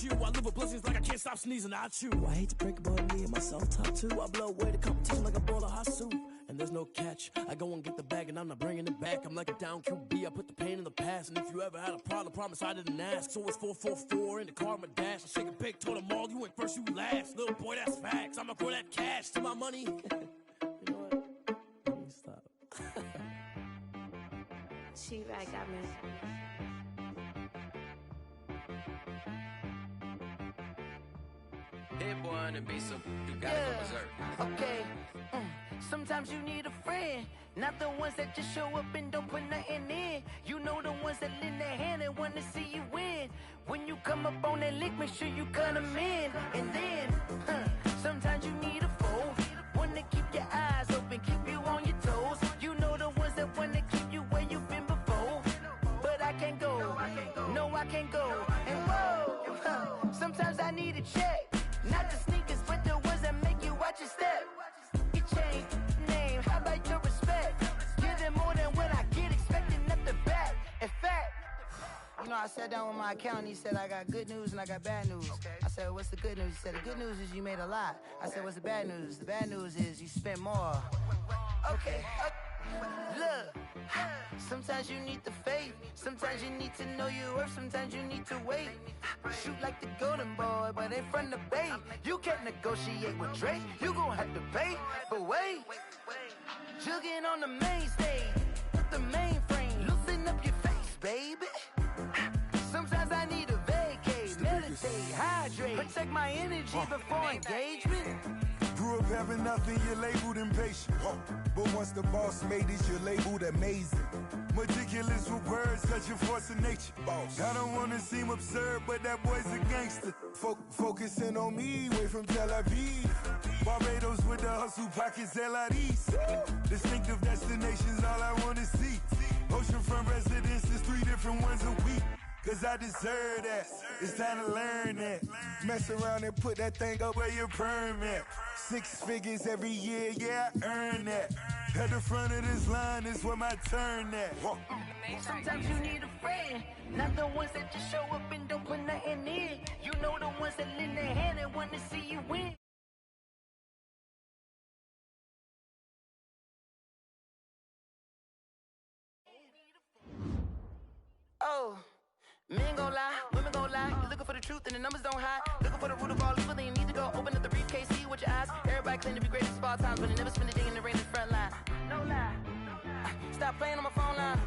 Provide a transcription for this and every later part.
you. I live with blessings like I can't stop sneezing. I chew. I hate to break it, but me and myself top two. I blow away the competition like a bowl of hot soup. And there's no catch. I go and get the bag and I'm not bringing it back. I'm like a down QB. I put the pain in the past. And if you ever had a problem, promise I didn't ask. So it's 444 in the car, my dash. I shake a big, told them all, you went first, you last. Little boy, that's facts. I'ma throw that cash to my money. You know what? Let me stop. She-Rag got me. Hit boy on the beat, so you gotta go berserk. Okay. Sometimes you need a friend, not the ones that just show up and don't put nothing in. You know the ones that lend their hand and want to see you win. When you come up on that lick, make sure you cut them in. And then, sometimes you need a foe, one to keep your eyes open, keep you on your toes. You know the ones that want to keep you where you've been before. But I can't go, no I can't go. And whoa, sometimes I need a check, not the sneakers, but the ones that make you watch your step. Your chain, name, how about your respect? Give them more than what I get, expecting at the back. In fact, you know, I sat down with my accountant, he said I got good news and I got bad news. I said, what's the good news? He said, the good news is you made a lot. I said, what's the bad news? The bad news is you spent more. Okay, look, sometimes you need the faith, sometimes you need to know your worth, sometimes you need to wait. Shoot like the golden boy, but ain't from the bay. You can't negotiate with Drake, you gon' have to pay. But wait, jugging on the main stage, the mainframe, loosen up your face, baby. Sometimes I need a vacate, meditate, hydrate, protect my energy before engagement. Grew up having nothing, you're labeled impatient. But once the boss made it, you're labeled amazing. Meticulous with words, such a force of nature. I don't wanna seem absurd, but that boy's a gangster. Focusing on me, way from Tel Aviv. Barbados with the hustle pockets, LIDs. Distinctive destinations, all I wanna see. Oceanfront residences, 3 different ones a week. Cause I deserve that, it's time to learn that. Mess around and put that thing up where your perm at. 6 figures every year, yeah, I earn that. At the front of this line is where my turn at. Sometimes you need a friend, not the ones that just show up and don't put nothing in. You know the ones that lend their hand and want to see you win. Oh. Men gon' lie, women gon' lie. You're looking for the truth and the numbers don't hide. Looking for the root of all evil, then you need to go open up the briefcase, see with your eyes. Everybody claim to be greatest of all times, but they never spend a day in the rain in the front line. No lie. Stop playing on my phone line.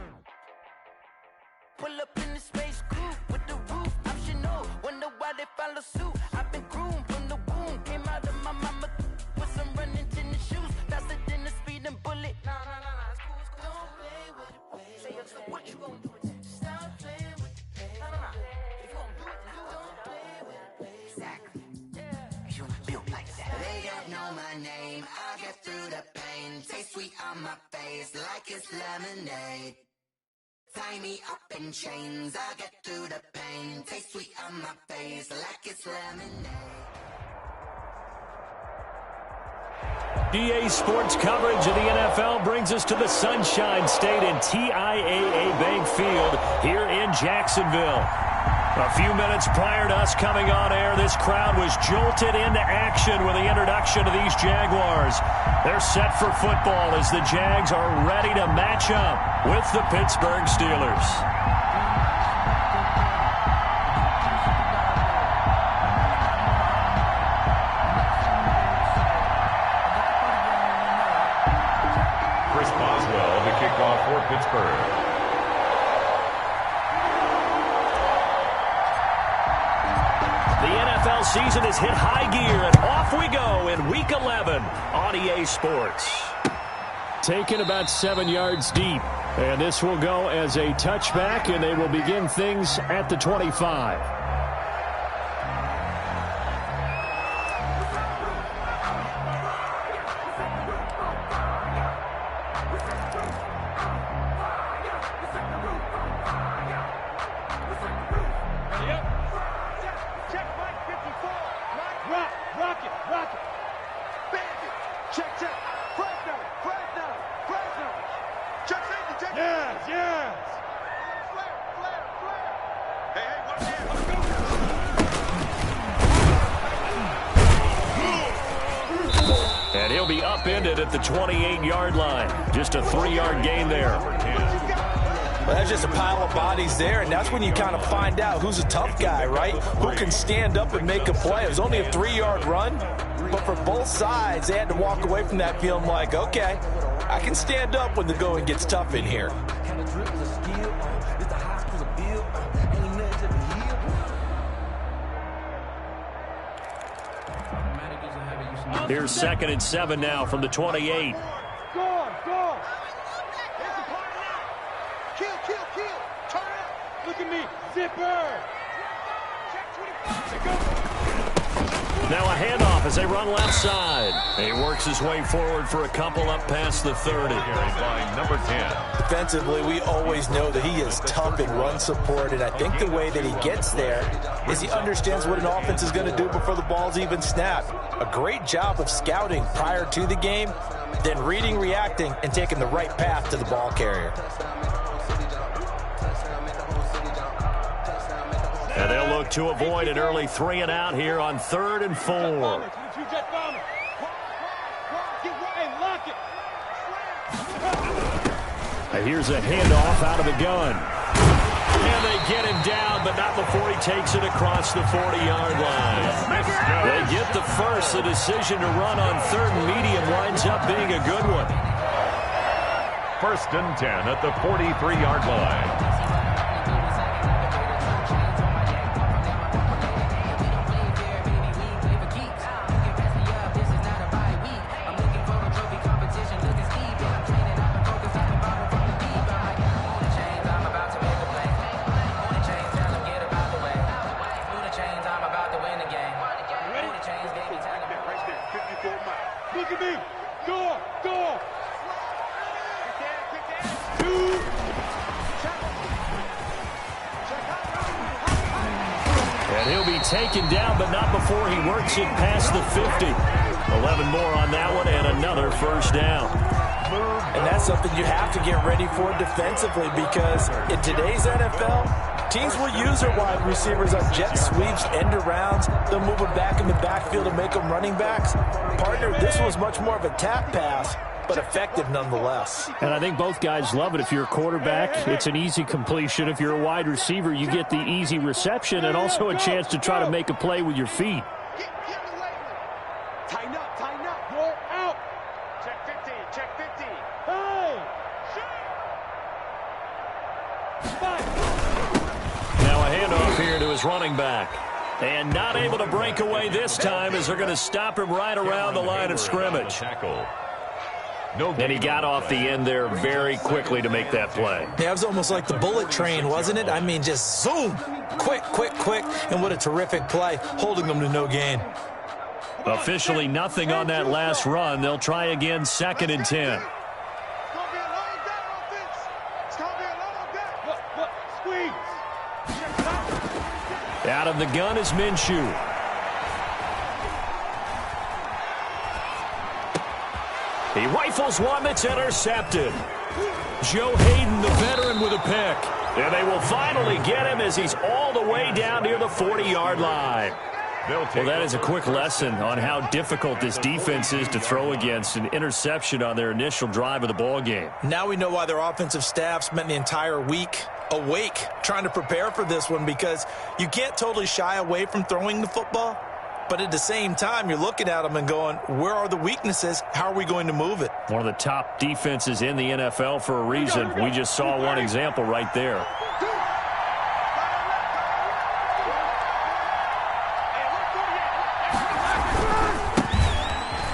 Pull up in the space coupe with the roof optional. Wonder why they follow suit. I've been groomed from the womb. Came out of my mama with some running tennis shoes. Faster than the speeding bullet. No, it's cool, it's cool. Don't play with it, baby. Say, so what you gon' do with it? Stop playing with it. If you gon' do it, then don't play with it, baby. Exactly. Yeah. You built like that. They don't know my name. I get through the pain. Taste sweet on my face like it's lemonade. Tie me up in chains. I get through the pain. Taste sweet on my face like it's lemonade. EA Sports coverage of the NFL brings us to the Sunshine State and TIAA Bank Field here in Jacksonville. A few minutes prior to us coming on air, this crowd was jolted into action with the introduction of these Jaguars. They're set for football as the Jags are ready to match up with the Pittsburgh Steelers. Kickoff for Pittsburgh. The NFL season has hit high gear, and off we go in Week 11 on EA Sports. Taken about 7 yards deep, and this will go as a touchback, and they will begin things at the 25. Yes, yes. Flare. Hey, watch out. he'll be upended at the 28-yard line. Just a 3-yard gain there. Well, that's just a pile of bodies there, and that's when you kind of find out who's a tough guy, right? Who can stand up and make a play. It was only a 3-yard run, but for both sides, they had to walk away from that feeling like, okay, I can stand up when the going gets tough in here. Here's 2nd and 7 now from the 28. Go on. Kill. Turn up. Look at me. Zipper. Check 25. Now a handoff as they run left side. He works his way forward for a couple up past the 30. By number 10. Defensively, we always know that he is tough in run support, and I think the way that he gets there is he understands what an offense is going to do before the ball's even snapped. A great job of scouting prior to the game, then reading, reacting, and taking the right path to the ball carrier. And they'll look to avoid an early 3 and out here on 3rd and 4. And here's a handoff out of the gun. And they get him down, but not before he takes it across the 40-yard line. They get the first. The decision to run on 3rd and medium winds up being a good one. 1st and 10 at the 43-yard line. Look at me. Go. And he'll be taken down, but not before he works it past the 50. 11 more on that one, and another first down. And that's something you have to get ready for defensively, because in today's NFL, teams will use their wide receivers on jet sweeps, end arounds. They'll move them back in the backfield and make them running backs. Partner, this was much more of a tap pass, but effective nonetheless. And I think both guys love it. If you're a quarterback, it's an easy completion. If you're a wide receiver, you get the easy reception and also a chance to try to make a play with your feet. Tighten up. Roll out. Check 50. Hey. Now a handoff here to his running back. And not able to break away this time as they're going to stop him right around the line of scrimmage. And he got off the end there very quickly to make that play. Yeah, it was almost like the bullet train, wasn't it? I mean, just zoom. Quick. And what a terrific play, holding them to no gain. Officially nothing on that last run. They'll try again, 2nd and 10. Out of the gun is Minshew. He rifles one that's intercepted. Joe Hayden, the veteran, with a pick. And they will finally get him as he's all the way down near the 40-yard line. Well, that is a quick lesson on how difficult this defense is to throw against. An interception on their initial drive of the ball game. Now we know why their offensive staff spent the entire week awake trying to prepare for this one, because you can't totally shy away from throwing the football, but at the same time you're looking at them and going, where are the weaknesses? How are we going to move it? One of the top defenses in the NFL for a reason. We just saw one example right there.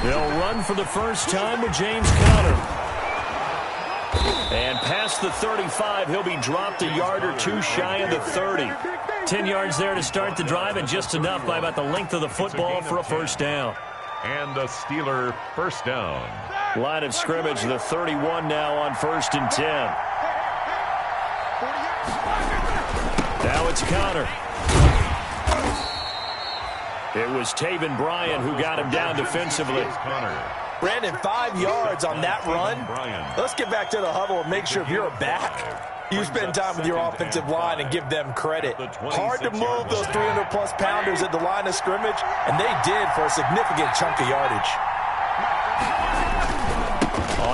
They'll run for the first time with James Conner. And past the 35, he'll be dropped a yard or two shy of the 30. 10 yards there to start the drive, and just enough by about the length of the football for a first down. And a Steeler first down. Line of scrimmage, the 31 now on 1st and 10. Now it's Conner. It was Taven Bryan who got him down defensively. Brandon, 5 yards on that run. Let's get back to the huddle and make sure if you're a back, you spend time with your offensive line and give them credit. Hard to move those 300-plus pounders at the line of scrimmage, and they did for a significant chunk of yardage.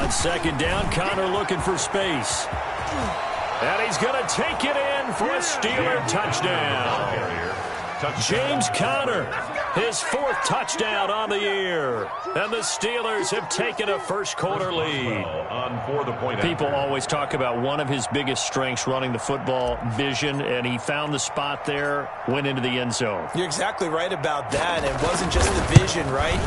On second down, Connor looking for space. And he's going to take it in for a Steeler touchdown. James Conner, his 4th touchdown on the year. And the Steelers have taken a first-quarter lead. People always talk about one of his biggest strengths running the football, vision, and he found the spot there, went into the end zone. You're exactly right about that. It wasn't just the vision, right?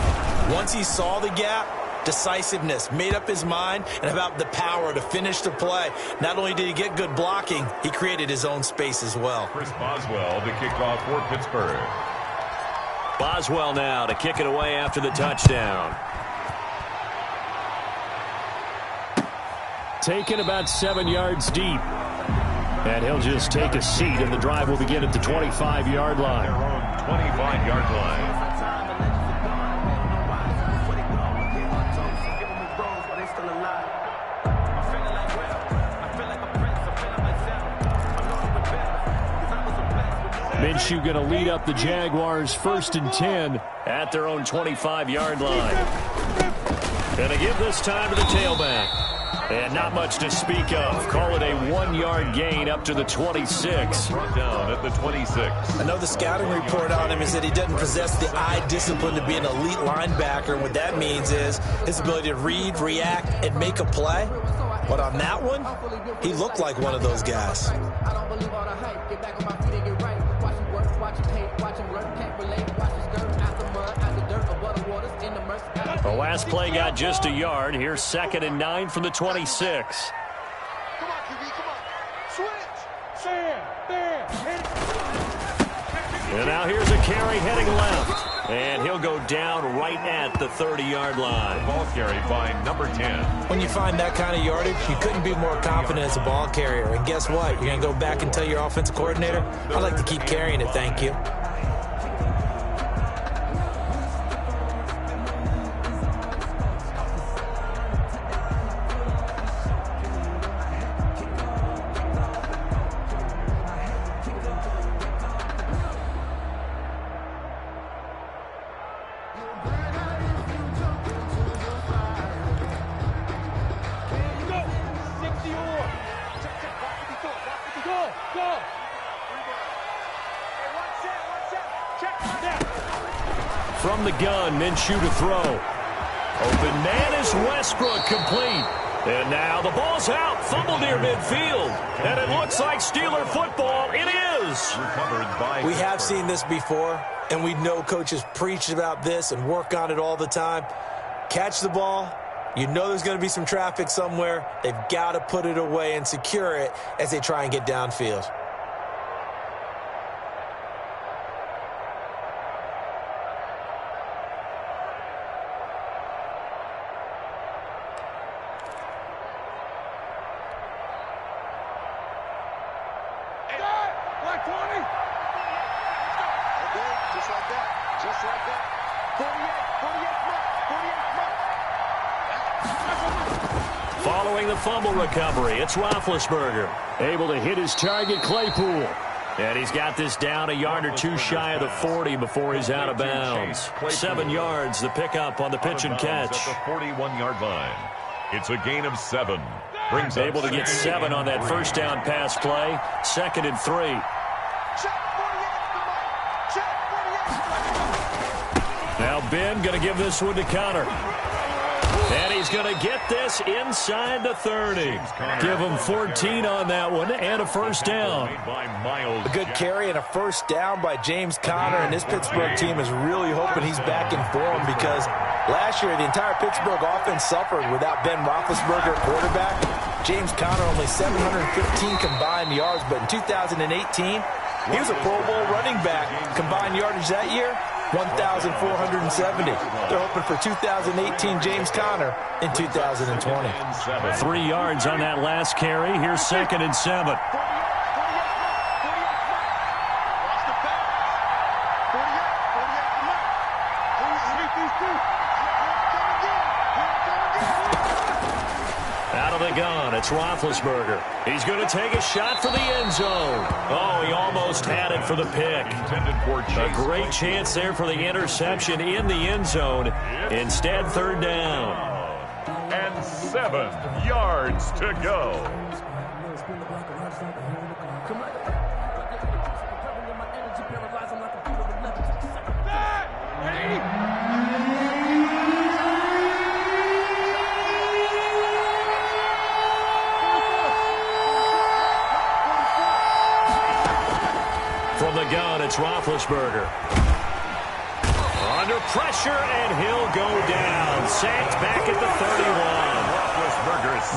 Once he saw the gap, decisiveness, made up his mind, and about the power to finish the play. Not only did he get good blocking, he created his own space as well. Chris Boswell to kick off for Pittsburgh. Boswell now to kick it away after the touchdown. Taken about 7 yards deep. And he'll just take a seat, and the drive will begin at the 25-yard line. Their own 25-yard line. Minshew going to lead up the Jaguars 1st and 10 at their own 25-yard line. Going to give this time to the tailback. And not much to speak of. Call it a 1-yard gain up to the 26. Brought down at the 26. I know the scouting report on him is that he doesn't possess the eye discipline to be an elite linebacker. And what that means is his ability to read, react, and make a play. But on that one, he looked like one of those guys. I don't believe all the hype. Get back on my feet and get right. Watch him work, watch him hate, watch him work, can't relate. Watch his skirt, out the mud, out the dirt, above the waters, in the mercy. The last play got just a yard. Here's 2nd and 9 from the 26. Come on, QB, come on. Switch. Sam, there. And now here's a carry heading left. And he'll go down right at the 30-yard line. Ball carry by number 10. When you find that kind of yardage, you couldn't be more confident as a ball carrier. And guess what? You're going to go back and tell your offensive coordinator, I'd like to keep carrying it, thank you. From the gun, Minshew to throw. Open man is Westbrook, complete. And now the ball's out, fumble near midfield. And it looks like Steeler football. It is. We have seen this before, and we know coaches preach about this and work on it all the time. Catch the ball. You know there's going to be some traffic somewhere. They've got to put it away and secure it as they try and get downfield. Following the fumble recovery, it's Roethlisberger. Able to hit his target, Claypool. And he's got this down a yard or two shy of the 40 before he's out of bounds. 7 yards, the pickup on the pitch and catch. At the 41-yard line. It's a gain of 7. Brings able to get 7 on that first down pass play. 2nd and 3. Now Ben going to give this one to Connor. And he's going to get this inside the 30. Give him 14 on that one and a first down. A good carry and a first down by James Conner, and this Pittsburgh team is really hoping he's back in form because last year the entire Pittsburgh offense suffered without Ben Roethlisberger at quarterback. James Conner only 715 combined yards, but in 2018 he was a Pro Bowl running back. Combined yardage that year, 1,470. They're hoping for 2018 James Conner in 2020. 3 yards on that last carry. Here's 2nd and 7. Out of the gun, it's Roethlisberger. He's going to take a shot for the end zone. Oh, he almost had it for the pick. A great chance there for the interception in the end zone. Instead, 3rd down. and 7 yards to go. From the gun, it's Roethlisberger. Under pressure, and he'll go down. Sacked back at the 31.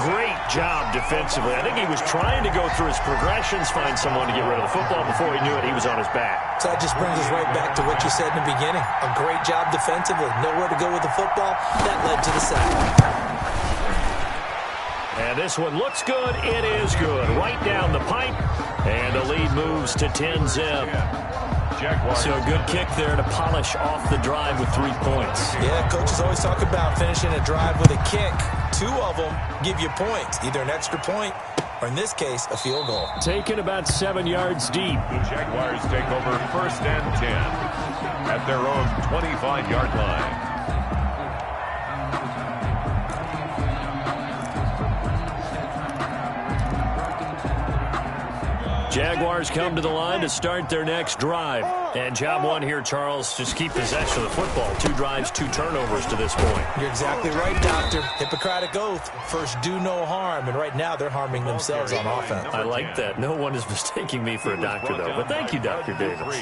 Great job defensively. I think he was trying to go through his progressions, find someone to get rid of the football. Before he knew it, he was on his back. So that just brings us right back to what you said in the beginning. A great job defensively. Nowhere to go with the football. That led to the sack. And this one looks good. It is good. Right down the pipe. And the lead moves to 10-zip. So a good kick there to polish off the drive with 3 points. Yeah, coaches always talk about finishing a drive with a kick. 2 of them give you points, either an extra point or, in this case, a field goal. Taken about 7 yards deep. The Jaguars take over 1st and 10 at their own 25-yard line. Jaguars come to the line to start their next drive. And job one here, Charles, just keep possession of the football. 2 drives, 2 turnovers to this point. You're exactly right, Doctor. Hippocratic oath. First, do no harm. And right now, they're harming themselves on offense. I like that. No one is mistaking me for a doctor, though. But thank you, Dr. Davis.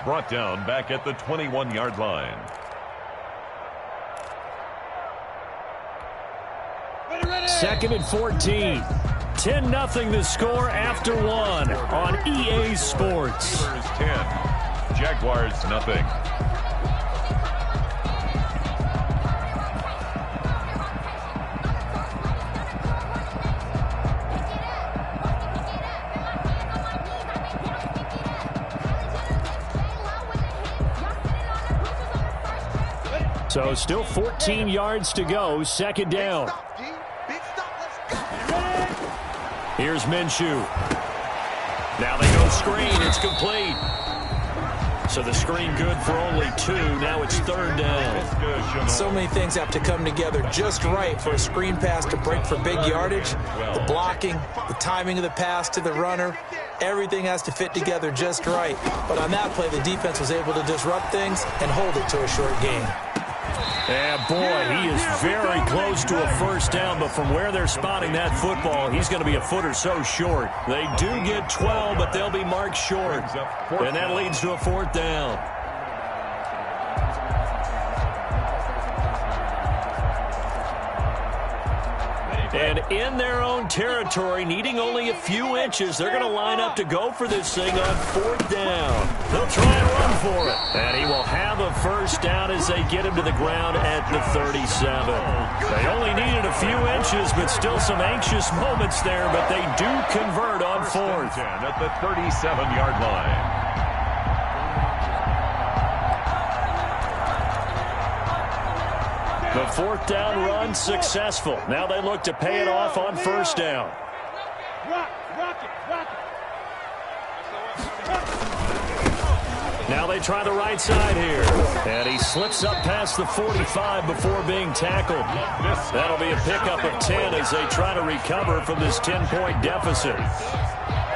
Brought down back at the 21-yard line. Second and 14. 10-0 the score after 1 on EA Sports. 10. Jaguars nothing. So still 14 yards to go. 2nd down. Here's Minshew. Now they go screen. It's complete. So the screen good for only 2. Now it's 3rd down. So many things have to come together just right for a screen pass to break for big yardage. The blocking, the timing of the pass to the runner, everything has to fit together just right. But on that play, the defense was able to disrupt things and hold it to a short game. And boy, he is very close to a 1st down, but from where they're spotting that football, he's going to be a foot or so short. They do get 12, but they'll be marked short. And that leads to a 4th down. And in their own territory, needing only a few inches, they're going to line up to go for this thing on 4th down. They'll try and run for it. And he will have a 1st down as they get him to the ground at the 37. They only needed a few inches, but still some anxious moments there, but they do convert on 4th. At the 37-yard line. The 4th down run successful. Now they look to pay it off on 1st down. Now they try the right side here. And he slips up past the 45 before being tackled. That'll be a pickup of 10 as they try to recover from this 10-point deficit.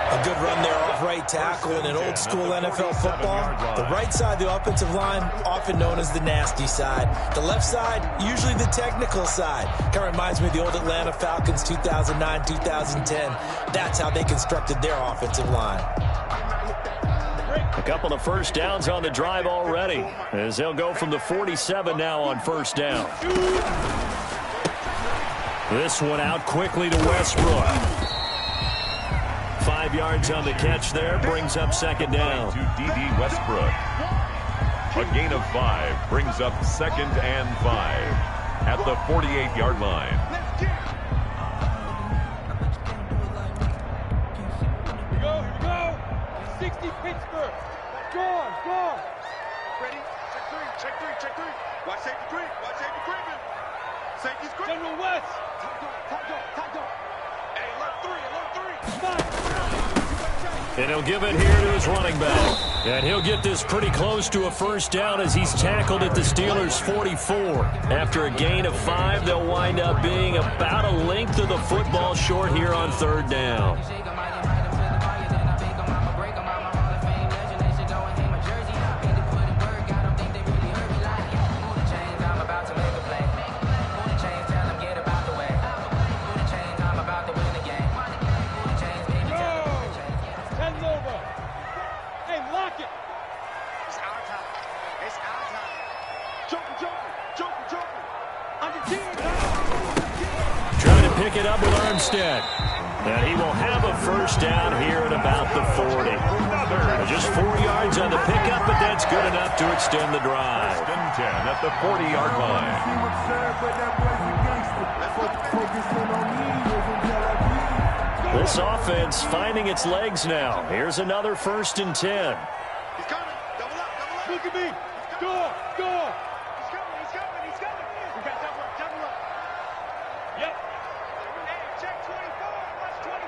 A good run there off right tackle in an old-school NFL football. The right side, the offensive line, often known as the nasty side. The left side, usually the technical side. Kind of reminds me of the old Atlanta Falcons 2009, 2010. That's how they constructed their offensive line. A couple of 1st downs on the drive already, as they'll go from the 47 now on 1st down. This one out quickly to Westbrook. 5 yards on the catch there, brings up 2nd down. To D.D. Westbrook. A gain of 5 brings up 2nd and 5 at the 48-yard line. Here we go. 60 Pittsburgh. Score. Ready? Check 3. Watch safety creep. Man. Safety's creep. General West. Top dog. Hey, alert 3. Come on. And he'll give it here to his running back. And he'll get this pretty close to a first down as he's tackled at the Steelers' 44. After a gain of 5, they'll wind up being about a length of the football short here on third down. Pick it up with Armstead. And he will have a first down here at about the 40. Just 4 yards on the pickup, but that's good enough to extend the drive. 10 at the 40-yard line. This offense finding its legs now. Here's another 1st and 10. He's coming. Double up. Look at me. Go. He's coming. We got double up. Yep. Check 24. Watch 24.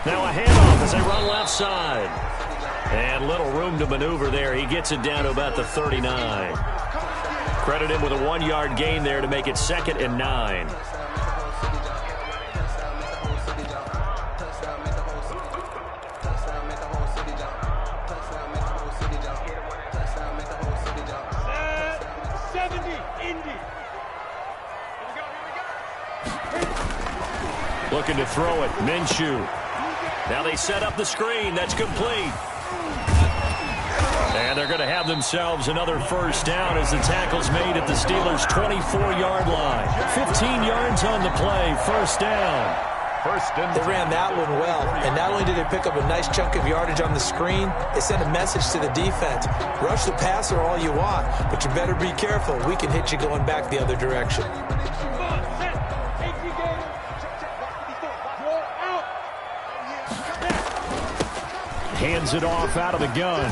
Now a handoff as they run left side. And little room to maneuver there. He gets it down to about the 39. Credit him with a 1-yard gain there to make it 2nd and 9. Looking to throw it. Minshew. Now they set up the screen. That's complete. And they're going to have themselves another first down as the tackle's made at the Steelers' 24-yard line. 15 yards on the play. First down. They ran that one well, and not only did they pick up a nice chunk of yardage on the screen, they sent a message to the defense. Rush the passer all you want, but you better be careful. We can hit you going back the other direction. Hands it off out of the gun.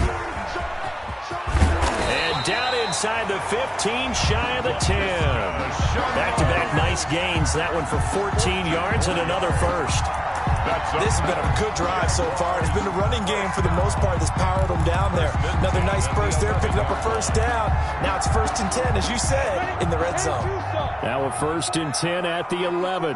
And down inside the 15, shy of the 10. Back-to-back nice gains. That one for 14 yards and another first. This has been a good drive so far. It's been a running game for the most part that's powered them down there. Another nice burst there, picking up a first down. Now it's 1st and 10, as you said, in the red zone. Now a 1st and 10 at the 11.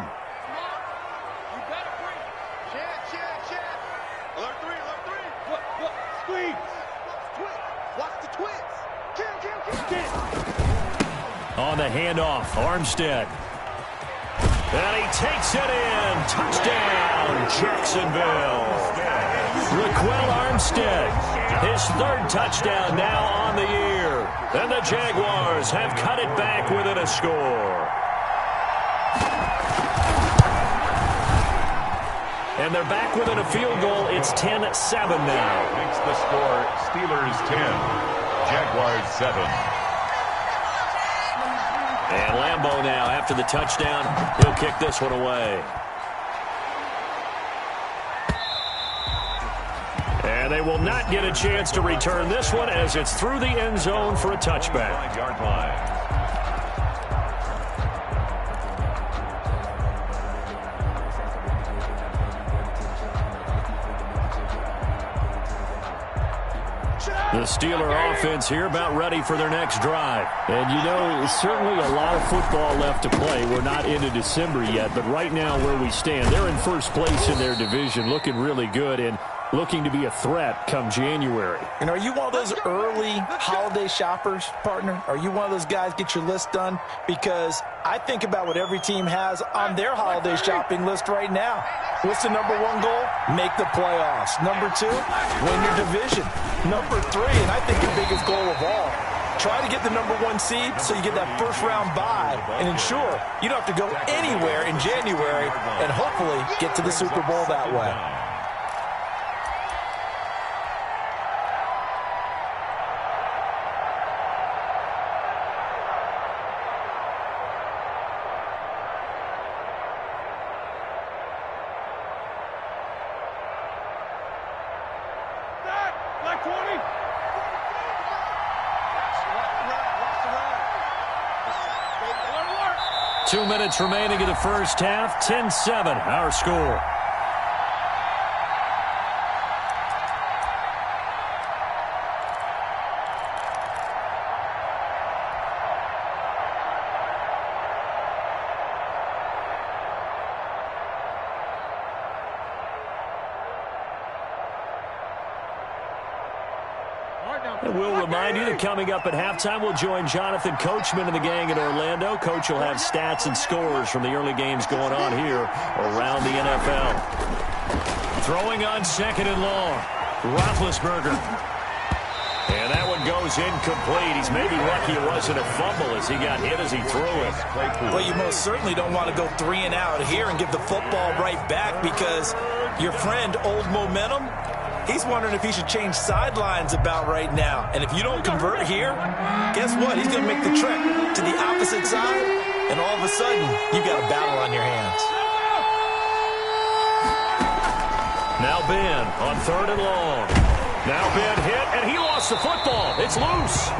On the handoff, Armstead. And he takes it in. Touchdown, Jacksonville. Raquel Armstead, his 3rd touchdown now on the year. And the Jaguars have cut it back within a score. And they're back within a field goal. It's 10-7 now. Makes the score Steelers 10, Jaguars 7. And Lambeau now, after the touchdown, he'll kick this one away. And they will not get a chance to return this one as it's through the end zone for a touchback. 5-yard line. The Steeler offense here about ready for their next drive. And, you know, certainly a lot of football left to play. We're not into December yet, but right now where we stand, they're in first place in their division, looking really good and looking to be a threat come January. And are you one of those early holiday shoppers, partner? Are you one of those guys get your list done? Because I think about what every team has on their holiday shopping list right now. What's the number 1 goal? Make the playoffs. Number 2, win your division. Number 3, and I think the biggest goal of all, try to get the number 1 seed so you get that first-round bye and ensure you don't have to go anywhere in January and hopefully get to the Super Bowl that way. Black 20. 2 minutes remaining in the first half. 10-7, our score. And we'll remind you that coming up at halftime, we'll join Jonathan Coachman and the gang in Orlando. Coach will have stats and scores from the early games going on here around the NFL. Throwing on 2nd and long. Roethlisberger. And that one goes incomplete. He's maybe lucky it wasn't a fumble as he got hit as he threw it. Well, you most certainly don't want to go 3 and out here and give the football right back because your friend, Old Momentum, he's wondering if he should change sidelines about right now. And if you don't convert here, guess what? He's going to make the trek to the opposite side, and all of a sudden, you've got a battle on your hands. Now Ben on 3rd and long. Now Ben hit, and he lost the football. It's loose.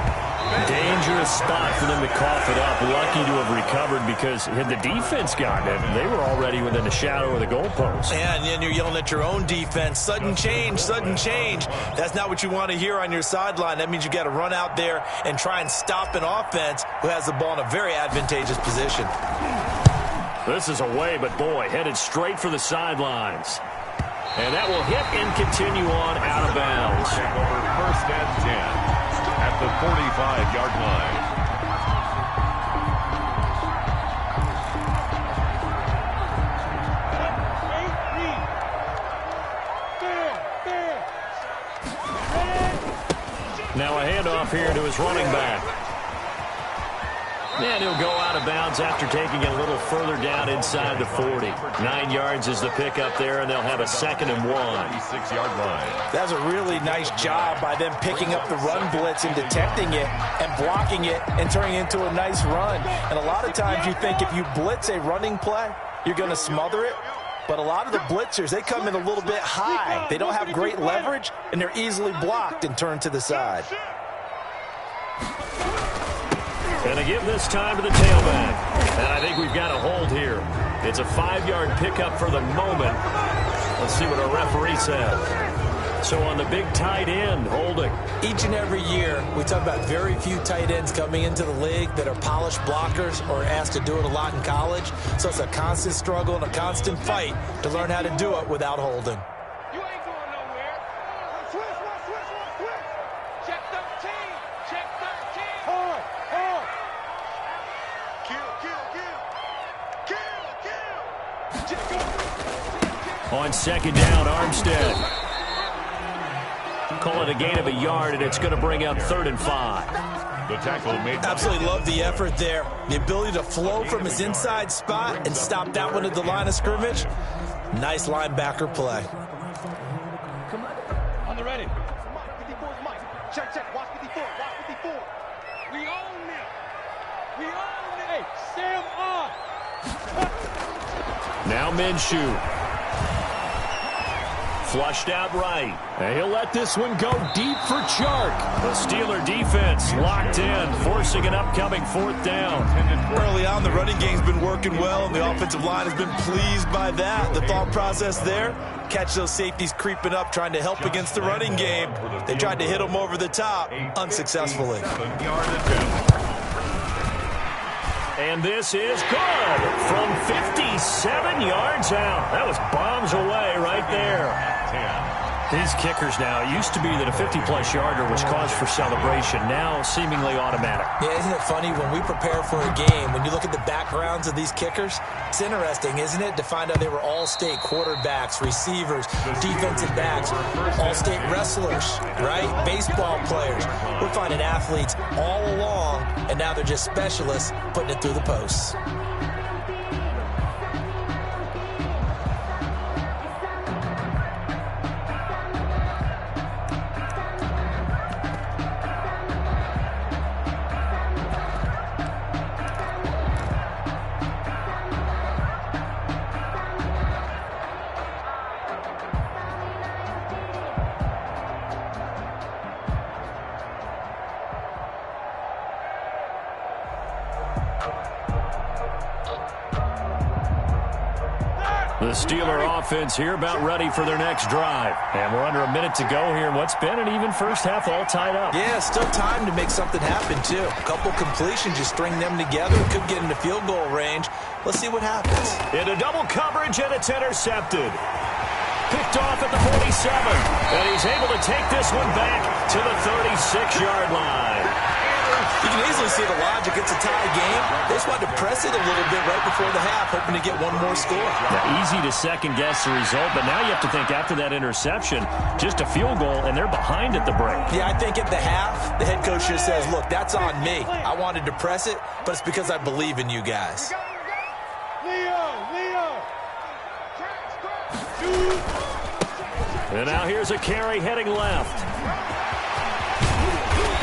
Dangerous spot for them to cough it up. Lucky to have recovered because had the defense gotten it, they were already within the shadow of the goalpost. Yeah, and then you're yelling at your own defense. Sudden change, sudden change. That's not what you want to hear on your sideline. That means you got to run out there and try and stop an offense who has the ball in a very advantageous position. This is away, but boy, headed straight for the sidelines. And that will hit and continue on out of bounds. Over 1st and 10 at the 45-yard line. Now a handoff here to his running back. And he'll go out of bounds after taking it a little further down inside the 40. 9 yards is the pickup there, and they'll have a 2nd and 1. 96-yard line. That's a really nice job by them picking up the run blitz and detecting it and blocking it and turning it into a nice run. And a lot of times you think if you blitz a running play, you're going to smother it. But a lot of the blitzers, they come in a little bit high. They don't have great leverage, and they're easily blocked and turned to the side. And a give this time to the tailback. And I think we've got a hold here. It's a 5-yard pickup for the moment. Let's see what our referee says. So on the big tight end, holding. Each and every year, we talk about very few tight ends coming into the league that are polished blockers or asked to do it a lot in college. So it's a constant struggle and a constant fight to learn how to do it without holding. You ain't going nowhere. Switch. Check 13. Check 13. Hard. Kill. On 2nd down, Armstead. Call it a gain of a yard, and it's going to bring up 3rd and 5. The tackle made. Absolutely love the effort there. The ability to flow from his inside spot and stop that one at the line of scrimmage. Nice linebacker play. On the ready. 54 is Mike. Check. Watch 54. We own it. Hey, Sam on. Now Minshew. Flushed out right. And he'll let this one go deep for Chark. The Steeler defense locked in, forcing an upcoming 4th down. Early on, the running game's been working well, and the offensive line has been pleased by that. The thought process there, catch those safeties creeping up, trying to help against the running game. They tried to hit them over the top, unsuccessfully. 7-yard attempt. And this is good from 57 yards out. That was bombs away right there. These kickers now, it used to be that a 50-plus yarder was cause for celebration. Now seemingly automatic. Yeah, isn't it funny when we prepare for a game, when you look at the backgrounds of these kickers, it's interesting, isn't it, to find out they were all-state quarterbacks, receivers, defensive backs, all-state wrestlers, right? Baseball players. We're finding athletes all along, and now they're just specialists putting it through the posts. The Steeler offense here about ready for their next drive. And we're under a minute to go here in what's been an even first half all tied up. Yeah, still time to make something happen, too. A couple completions, you string them together. Could get into field goal range. Let's see what happens. Into double coverage, and it's intercepted. Picked off at the 47. And he's able to take this one back to the 36-yard line. You can easily see the logic. It's a tie game. They just wanted to press it a little bit right before the half, hoping to get one more score. Now, easy to second-guess the result, but now you have to think after that interception, just a field goal, and they're behind at the break. Yeah, I think at the half, the head coach just says, look, that's on me. I wanted to press it, but it's because I believe in you guys. And now here's a carry heading left.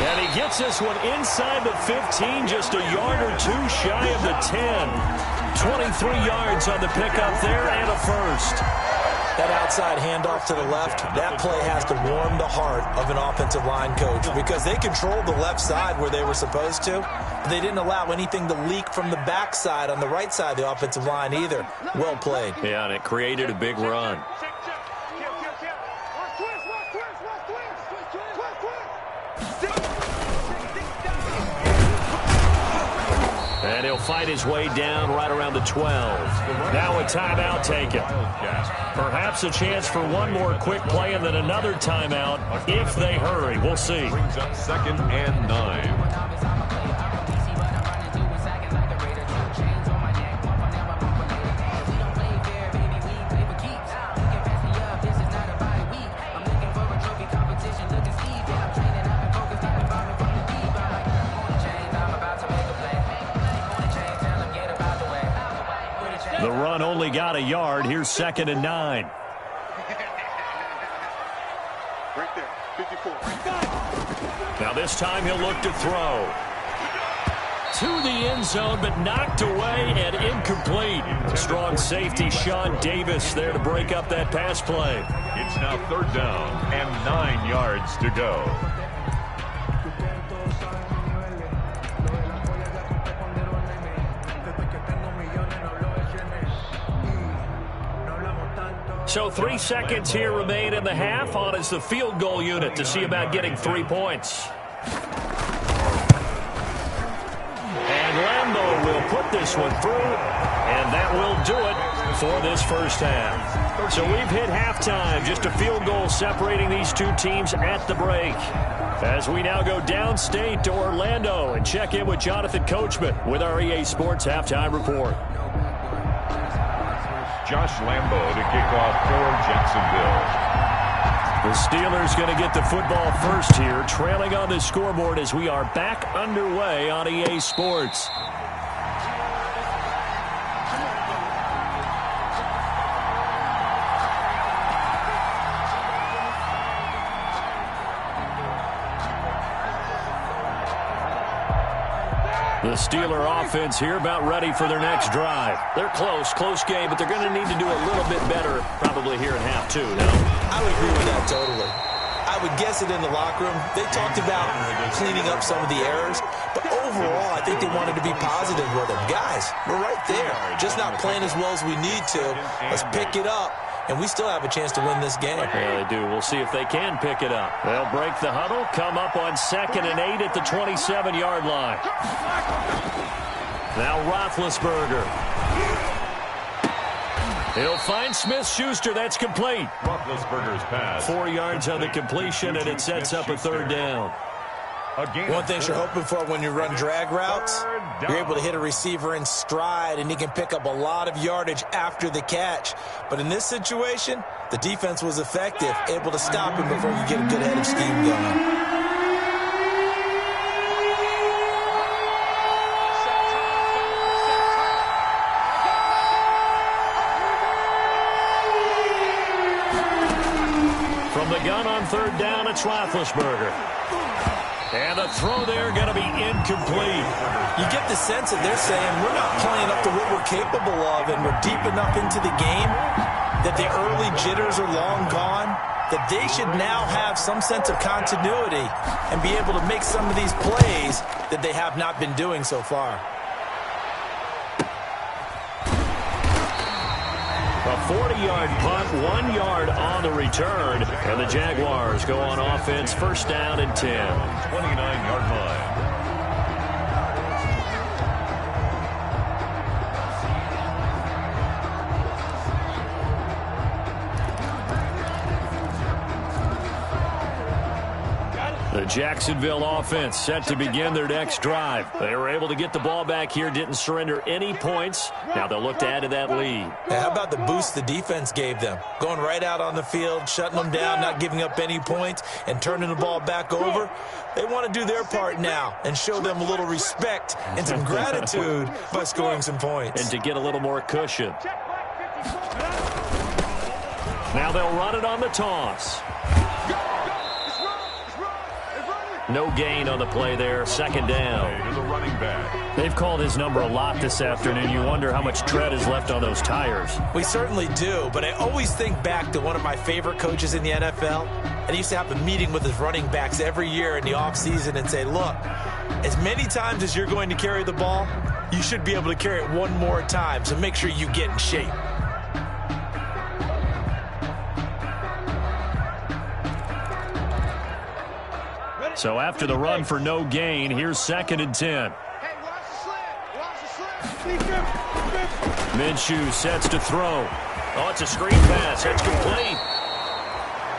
And he gets this one inside the 15, just a yard or two shy of the 10. 23 yards on the pickup there and a first. That outside handoff to the left, that play has to warm the heart of an offensive line coach because they controlled the left side where they were supposed to. But they didn't allow anything to leak from the backside on the right side of the offensive line either. Well played. Yeah, and it created a big run. And he'll fight his way down right around the 12. Now a timeout taken. Perhaps a chance for one more quick play and then another timeout if they hurry. We'll see. Brings up 2nd and 9. The run only got a yard. Here's 2nd and 9. Right there, 54. Now this time he'll look to throw. To the end zone, but knocked away and incomplete. Strong safety Sean Davis there to break up that pass play. It's now 3rd down and 9 yards to go. So 3 seconds here remain in the half. On is the field goal unit to see about getting 3 points. And Lambo will put this one through, and that will do it for this first half. So we've hit halftime, just a field goal separating these two teams at the break. As we now go downstate to Orlando and check in with Jonathan Coachman with our EA Sports Halftime Report. Josh Lambo to kick off for Jacksonville. The Steelers going to get the football first here, trailing on the scoreboard as we are back underway on EA Sports. The Steeler offense here about ready for their next drive. They're close game, but they're going to need to do a little bit better probably here in half 2, no? I would agree with that totally. I would guess it in the locker room. They talked about cleaning up some of the errors, but overall I think they wanted to be positive with them. Guys, we're right there. Just not playing as well as we need to. Let's pick it up, and we still have a chance to win this game. Yeah, they do. We'll see if they can pick it up. They'll break the huddle, come up on 2nd and 8 at the 27-yard line. Now Roethlisberger. He'll find Smith-Schuster. That's complete. Roethlisberger's pass. 4 yards on the completion, and it sets up a 3rd down. One thing you're hoping for when you run drag routes, you're able to hit a receiver in stride, and he can pick up a lot of yardage after the catch. But in this situation, the defense was effective, able to stop him before he could get a good head of steam going. From the gun on 3rd down, it's Roethlisberger. And the throw there going to be incomplete. You get the sense that they're saying we're not playing up to what we're capable of, and we're deep enough into the game that the early jitters are long gone, that they should now have some sense of continuity and be able to make some of these plays that they have not been doing so far. A 40-yard punt, 1 yard on the return, and the Jaguars go on offense, 1st down and 10. 29-yard line. The Jacksonville offense set to begin their next drive. They were able to get the ball back here, didn't surrender any points. Now they'll look to add to that lead. How about the boost the defense gave them? Going right out on the field, shutting them down, not giving up any points, and turning the ball back over. They want to do their part now and show them a little respect and some gratitude by scoring some points. And to get a little more cushion. Now they'll run it on the toss. No gain on the play there, second down. The running back. They've called his number a lot this afternoon. You wonder how much tread is left on those tires. We certainly do, but I always think back to one of my favorite coaches in the NFL, and he used to have a meeting with his running backs every year in the offseason and say, look, as many times as you're going to carry the ball, you should be able to carry it one more time, so make sure you get in shape. So after the run for no gain, here's 2nd and 10. Minshew sets to throw. Oh, it's a screen pass. It's complete.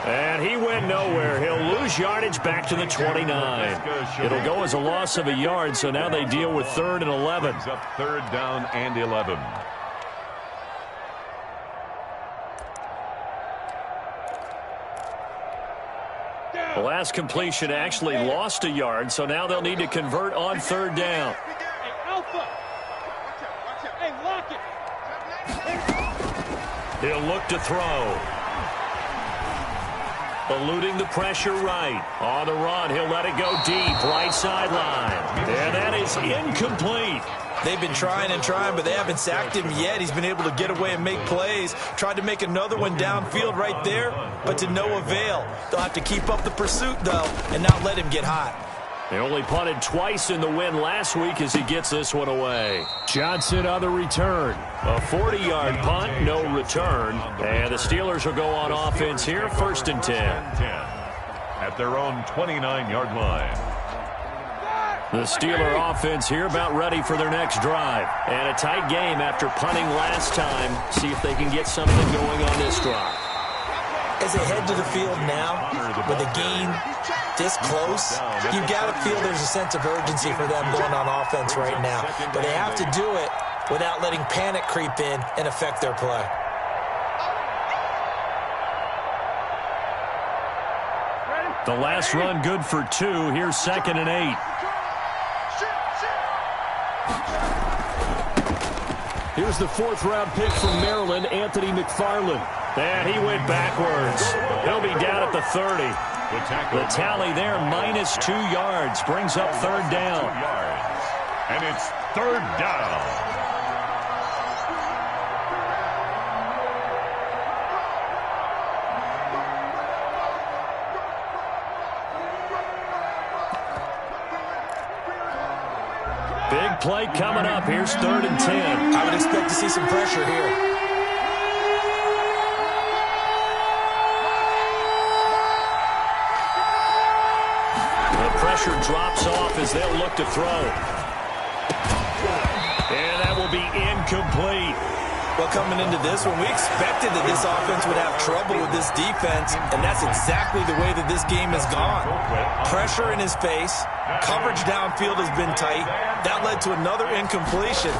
And he went nowhere. He'll lose yardage back to the 29. It'll go as a loss of a yard, so now they deal with 3rd and 11. Up 3rd down and 11. The last completion actually lost a yard, so now they'll need to convert on 3rd down. He'll look to throw. Eluding the pressure right. On the run, he'll let it go deep, right sideline. And that is incomplete. They've been trying and trying, but they haven't sacked him yet. He's been able to get away and make plays. Tried to make another one downfield right there, but to no avail. They'll have to keep up the pursuit, though, and not let him get hot. They only punted twice in the win last week as he gets this one away. Johnson on the return. A 40-yard punt, no return. And the Steelers will go on offense here, 1st and 10. At their own 29-yard line. The Steeler offense here about ready for their next drive. And a tight game after punting last time. See if they can get something going on this drive. As they head to the field now, with the game this close, you've got to feel there's a sense of urgency for them going on offense right now. But they have to do it without letting panic creep in and affect their play. The last run good for 2. Here's 2nd and 8. Here's the 4th-round pick from Maryland, Anthony McFarland. And he went backwards. He'll be down at the 30. The tally there, -2 yards, brings up 3rd down. And it's 3rd down. Big play coming up. Here's 3rd and 10. I would expect to see some pressure here. Pressure drops off as they'll look to throw. And that will be incomplete. Well, coming into this one, we expected that this offense would have trouble with this defense, and that's exactly the way that this game has gone. Pressure in his face. Coverage downfield has been tight. That led to another incompletion.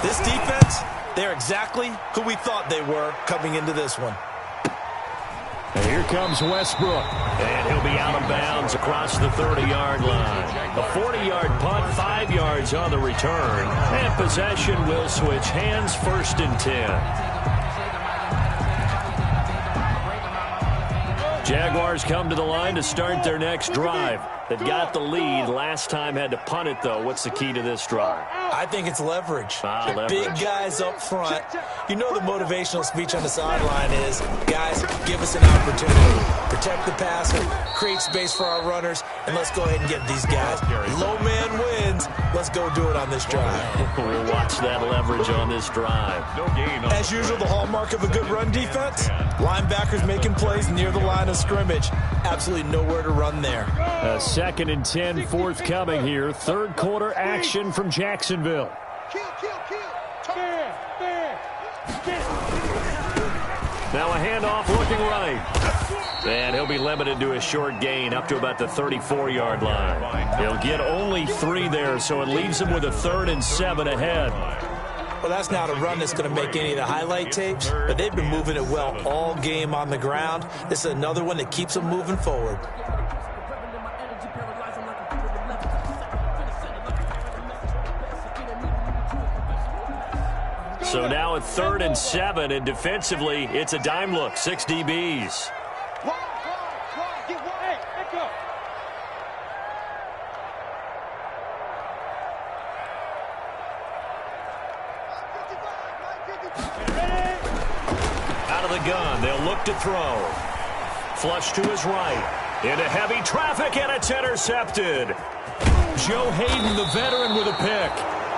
This defense, they're exactly who we thought they were coming into this one. And here comes Westbrook. And he'll be out of bounds across the 30-yard line. A 40-yard punt, 5 yards on the return. And possession will switch hands, 1st and 10. Jaguars come to the line to start their next drive. They've got the lead. Last time had to punt it, though. What's the key to this drive? I think it's leverage. Leverage. Big guys up front. You know the motivational speech on the sideline is, guys, give us an opportunity. Protect the passer, create space for our runners, and let's go ahead and get these guys. Low man wins. Let's go do it on this drive. We'll watch that leverage on this drive. As usual, the hallmark of a good run defense, linebackers making plays near the line of scrimmage. Absolutely nowhere to run there. 2nd and 10 forthcoming here. 3rd quarter action from Jacksonville. Now a handoff looking right. And he'll be limited to a short gain up to about the 34-yard line. He'll get only 3 there, so it leaves him with a 3rd and 7 ahead. Well, that's not a run that's going to make any of the highlight tapes, but they've been moving it well all game on the ground. This is another one that keeps them moving forward. So now a 3rd and 7, and defensively, it's a dime look, 6 DBs. Out of the gun, they'll look to throw. Flush to his right. Into heavy traffic, and it's intercepted. Joe Hayden, the veteran, with a pick.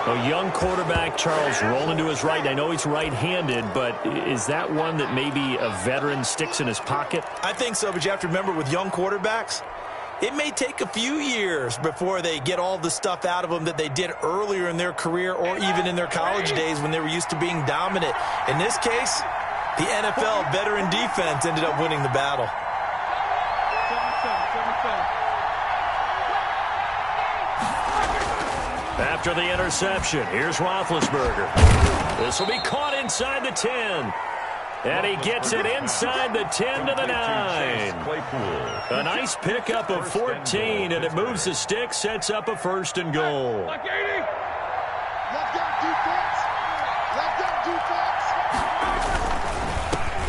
A young quarterback, Charles, rolling to his right. I know he's right-handed, but is that one that maybe a veteran sticks in his pocket? I think so, but you have to remember with young quarterbacks, it may take a few years before they get all the stuff out of them that they did earlier in their career or even in their college days when they were used to being dominant. In this case, the NFL veteran defense ended up winning the battle. After the interception, here's Roethlisberger. This will be caught inside the 10. And he gets it inside the 10 to the 9. A nice pickup of 14, and it moves the stick, sets up a 1st and goal.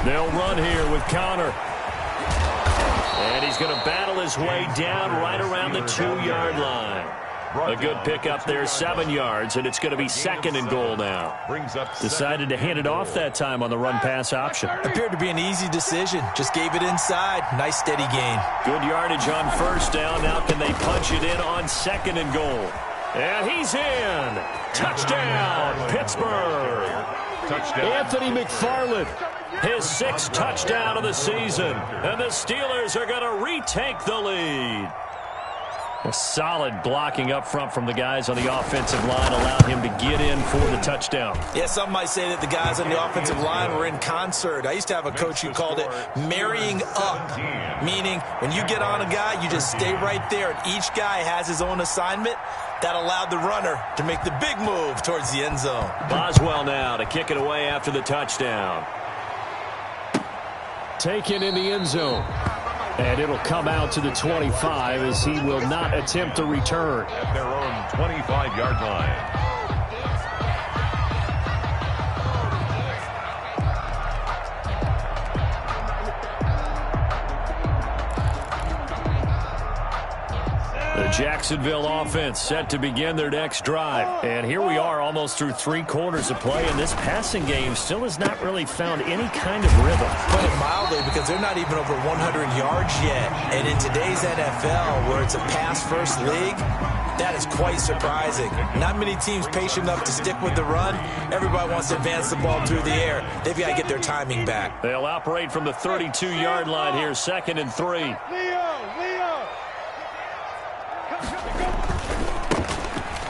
They'll run here with Connor. And he's going to battle his way down right around the 2-yard line. A good pickup there, 7 yards, and it's going to be 2nd and goal now. Decided to hand it off that time on the run-pass option. Appeared to be an easy decision. Just gave it inside. Nice, steady gain. Good yardage on 1st down. Now can they punch it in on 2nd and goal? And he's in. Touchdown, Pittsburgh. Anthony McFarland, his 6th touchdown of the season. And the Steelers are going to retake the lead. A solid blocking up front from the guys on the offensive line allowed him to get in for the touchdown. Yeah, some might say that the guys on the offensive line were in concert. I used to have a coach who called it marrying up, meaning when you get on a guy, you just stay right there, and each guy has his own assignment. That allowed the runner to make the big move towards the end zone. Boswell now to kick it away after the touchdown. Taken in the end zone. And it'll come out to the 25 as he will not attempt to return. At their own 25-yard line. The Jacksonville offense set to begin their next drive. And here we are almost through 3 quarters of play, and this passing game still has not really found any kind of rhythm. Put it mildly, because they're not even over 100 yards yet. And in today's NFL, where it's a pass-first league, that is quite surprising. Not many teams patient enough to stick with the run. Everybody wants to advance the ball through the air. They've got to get their timing back. They'll operate from the 32-yard line here, 2nd and 3.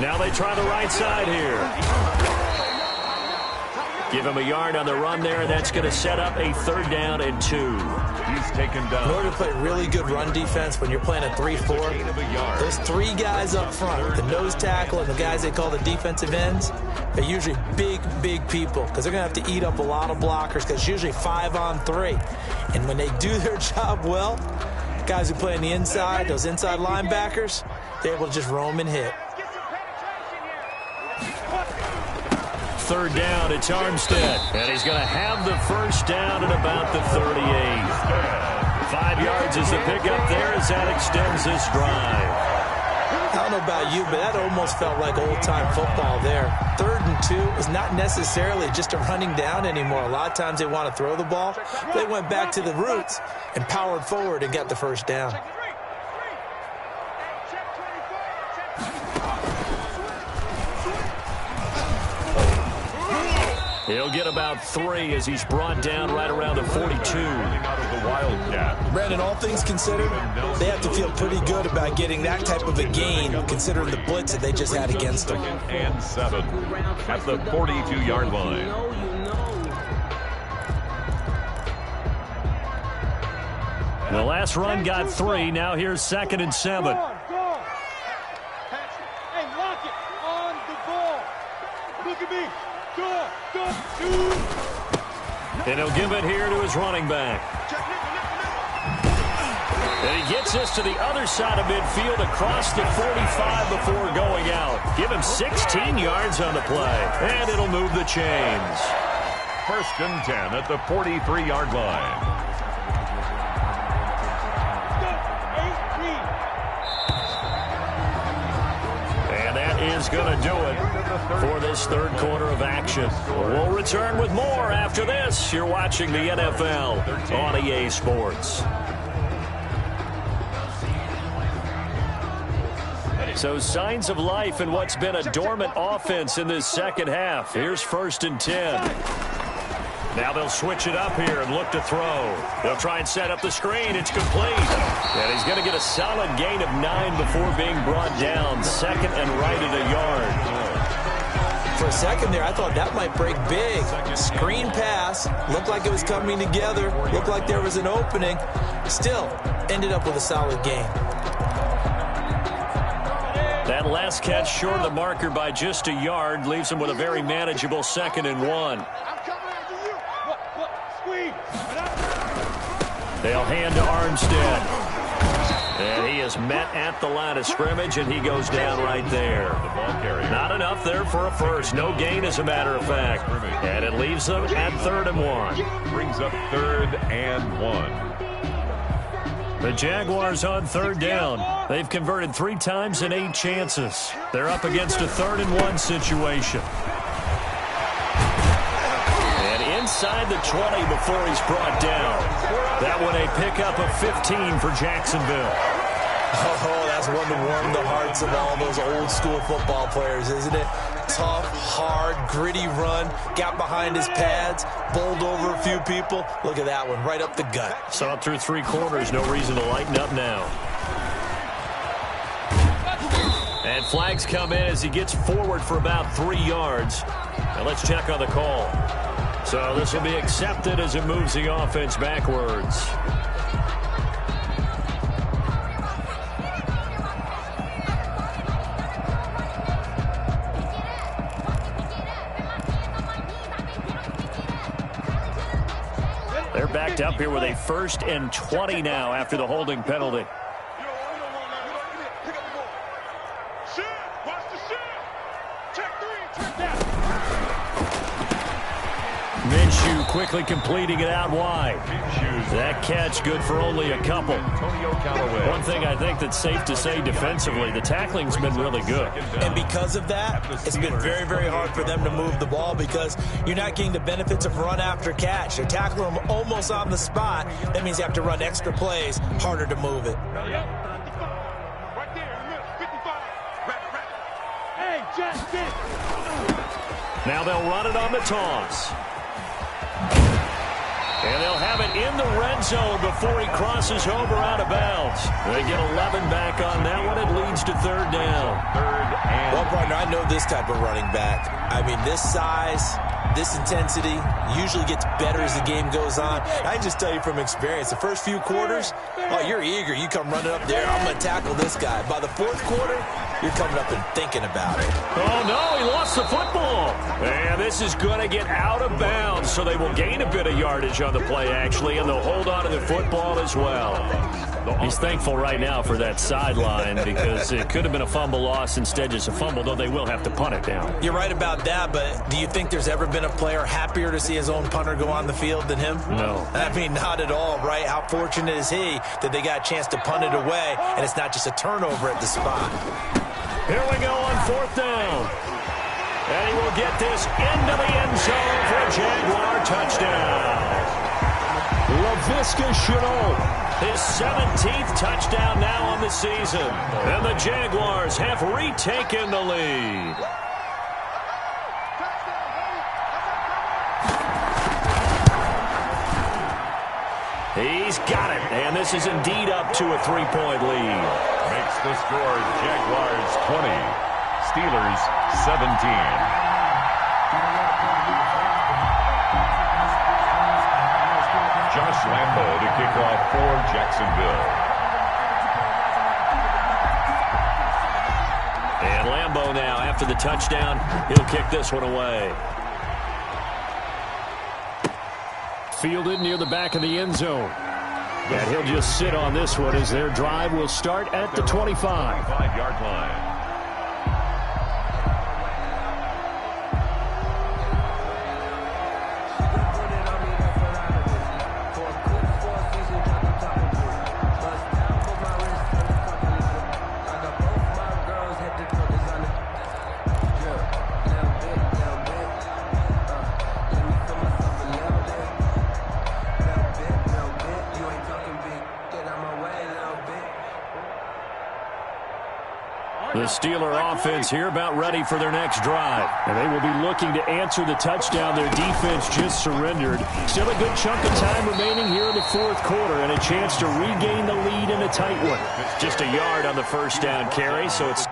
Now they try the right side here. Give him a yard on the run there, and that's going to set up a 3rd down and 2. He's taken down. In order to play really good run defense when you're playing a 3-4, those 3 guys up front, the nose tackle and the guys they call the defensive ends, they're usually big, big people because they're going to have to eat up a lot of blockers because it's usually 5 on 3. And when they do their job well, guys who play on the inside, those inside linebackers, they're able to just roam and hit. 3rd down, it's Armstead. And he's going to have the 1st down at about the 38. 5 yards is the pickup there as that extends this drive. I don't know about you, but that almost felt like old-time football there. 3rd and 2 is not necessarily just a running down anymore. A lot of times they want to throw the ball. They went back to the roots and powered forward and got the 1st down. He'll get about 3 as he's brought down right around the 42. Out of the Wildcat. Brandon, all things considered, they have to feel pretty good about getting that type of a gain, considering the blitz that they just had against them. 2nd and 7 at the 42-yard line. The last run got 3. Now here's 2nd and 7. Hey, lock it on the ball. Look at me. And he'll give it here to his running back. And he gets this to the other side of midfield across the 45 before going out. Give him 16 yards on the play. And it'll move the chains. 1st and 10 at the 43-yard line. And that is going to do it for this 3rd quarter of action. We'll return with more after this. You're watching the NFL on EA Sports. So signs of life in what's been a dormant offense in this 2nd half. Here's 1st and 10. Now they'll switch it up here and look to throw. They'll try and set up the screen. It's complete. And he's going to get a solid gain of 9 before being brought down. 2nd and right at a yard. For a second there, I thought that might break big. Screen pass. Looked like it was coming together. Looked like there was an opening. Still, ended up with a solid gain. That last catch short of the marker by just a yard leaves him with a very manageable 2nd and 1. They'll hand to Armstead. And he is met at the line of scrimmage, and he goes down right there. Not enough there for a first. No gain, as a matter of fact. And it leaves them at 3rd and 1. Brings up 3rd and 1. The Jaguars on 3rd down. They've converted 3 times in 8 chances. They're up against a 3rd and 1 situation. And inside the 20 before he's brought down. That one a pickup of 15 for Jacksonville. Oh, that's one to warm the hearts of all those old school football players, isn't it? Tough, hard, gritty run, got behind his pads, bowled over a few people. Look at that one, right up the gut. Saw it through 3 quarters, no reason to lighten up now. And flags come in as he gets forward for about 3 yards. Now let's check on the call. So this will be accepted as it moves the offense backwards. They're backed up here with a 1st and 20 now after the holding penalty. Minshew quickly completing it out wide. That catch good for only a couple. One thing I think that's safe to say defensively, the tackling's been really good. And because of that, it's been very, very hard for them to move the ball because you're not getting the benefits of run after catch. They're tackling them almost on the spot. That means you have to run extra plays, harder to move it. Now they'll run it on the toss. And they'll have it in the red zone before he crosses over out of bounds. They get 11 back on that one. It leads to 3rd down. Well, partner, I know this type of running back. I mean, this size, this intensity usually gets better as the game goes on. I can just tell you from experience, the first few quarters, oh, you're eager. You come running up there, I'm going to tackle this guy. By the 4th quarter, you're coming up and thinking about it. Oh, no, he lost the football. And this is going to get out of bounds, so they will gain a bit of yardage on the play, actually, and they'll hold on to the football as well. He's thankful right now for that sideline because it could have been a fumble loss, instead just a fumble, though they will have to punt it down. You're right about that, but do you think there's ever been a player happier to see his own punter go on the field than him? No. I mean, not at all, right? How fortunate is he that they got a chance to punt it away, and it's not just a turnover at the spot. Here we go on 4th down. And he will get this into the end zone for a Jaguar touchdown. Laviska Shenault, his 17th touchdown now on the season. And the Jaguars have retaken the lead. He's got it, and this is indeed up to a 3-point lead. Makes the score Jaguars 20, Steelers 17. Josh Lambeau to kick off for Jacksonville. And Lambeau now, after the touchdown, he'll kick this one away. Fielded near the back of the end zone. And he'll just sit on this one as their drive will start at the 25. 25-yard line. The Steeler offense here about ready for their next drive. And they will be looking to answer the touchdown their defense just surrendered. Still a good chunk of time remaining here in the fourth quarter and a chance to regain the lead in a tight one. Just a yard on the first down carry, so it's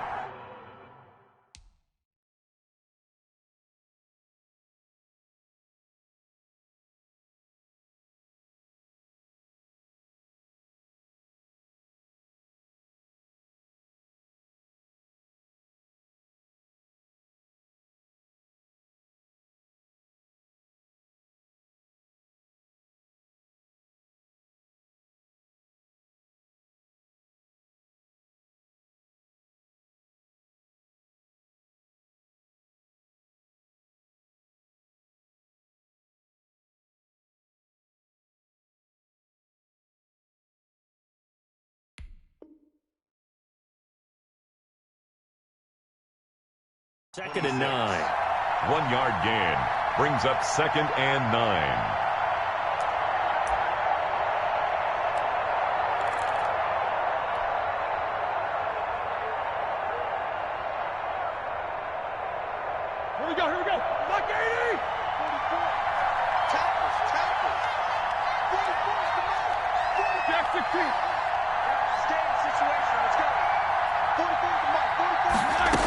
second and 9. 1-yard gain brings up 2nd and 9. Here we go. Lock 80. 44. Tackles. 44. Jack 16. Stay in situation. Let's go. 44 to Mike. 44 to Mike.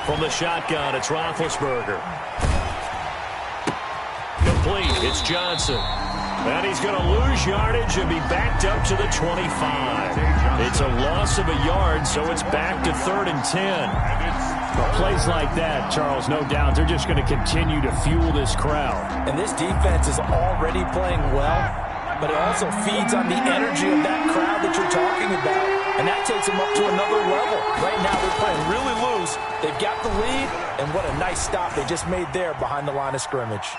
From the shotgun, it's Roethlisberger. Complete. It's Johnson. And he's going to lose yardage and be backed up to the 25. It's a loss of a yard, so it's back to 3rd and 10. Well, plays like that, Charles, no doubt, they're just going to continue to fuel this crowd. And this defense is already playing well, but it also feeds on the energy of that crowd that you're talking about. And that takes them up to another level. Right now, they're playing really loose. They've got the lead, and what a nice stop they just made there behind the line of scrimmage.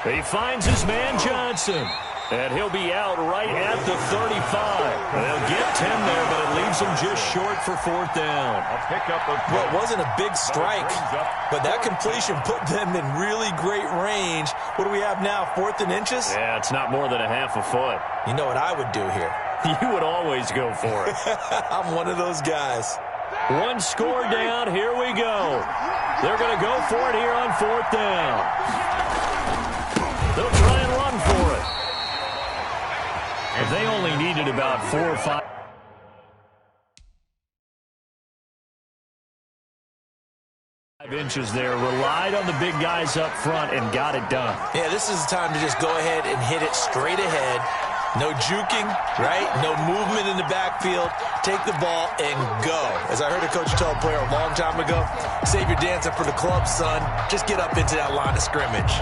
He finds his man Johnson, and he'll be out right at the 35. They'll get 10 there, but it leaves them just short for 4th down. A pickup of well, it wasn't a big strike, but that completion put them in really great range. What do we have now, 4th and inches? Yeah, it's not more than a half a foot. You know what I would do here? You would always go for it. I'm one of those guys. One score down. Here we go. They're going to go for it here on 4th down. They'll try and run for it. If they only needed about 4 or 5 inches there, relied on the big guys up front and got it done. Yeah, this is the time to just go ahead and hit it straight ahead. No juking, right? No movement in the backfield. Take the ball and go. As I heard a coach tell a player a long time ago, save your dancing for the club, son. Just get up into that line of scrimmage.